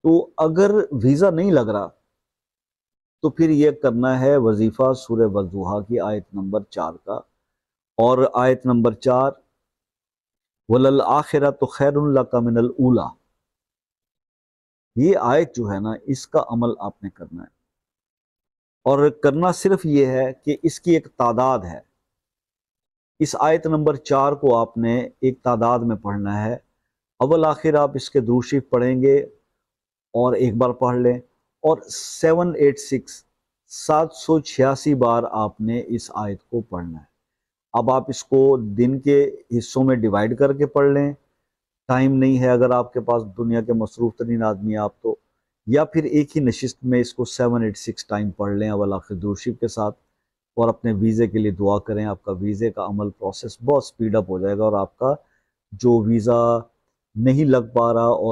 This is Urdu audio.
تو اگر ویزا نہیں لگ رہا تو پھر یہ کرنا ہے وظیفہ سورہ والضحیٰ کی آیت نمبر 4 کا، اور آیت نمبر 4، وَلَلْآخِرَةُ خَيْرٌ لَكَ مِنَ الْأُولَىٰ، یہ آیت جو ہے نا اس کا عمل آپ نے کرنا ہے، اور کرنا صرف یہ ہے کہ اس کی ایک تعداد ہے۔ اس آیت نمبر 4 کو آپ نے ایک تعداد میں پڑھنا ہے، اول آخر آپ اس کے درود شریف پڑھیں گے اور ایک بار پڑھ لیں، اور 786 786 بار آپ نے اس آیت کو پڑھنا ہے۔ اب آپ اس کو دن کے حصوں میں ڈیوائیڈ کر کے پڑھ لیں، ٹائم نہیں ہے اگر آپ کے پاس، دنیا کے مصروف ترین آدمی آپ تو، یا پھر ایک ہی نشست میں اس کو 786 ٹائم پڑھ لیں اول آخر درود شریف کے ساتھ، اور اپنے ویزے کے لیے دعا کریں۔ آپ کا ویزے کا عمل پروسیس بہت سپیڈ اپ ہو جائے گا، اور آپ کا جو ویزا نہیں لگ پا رہا اور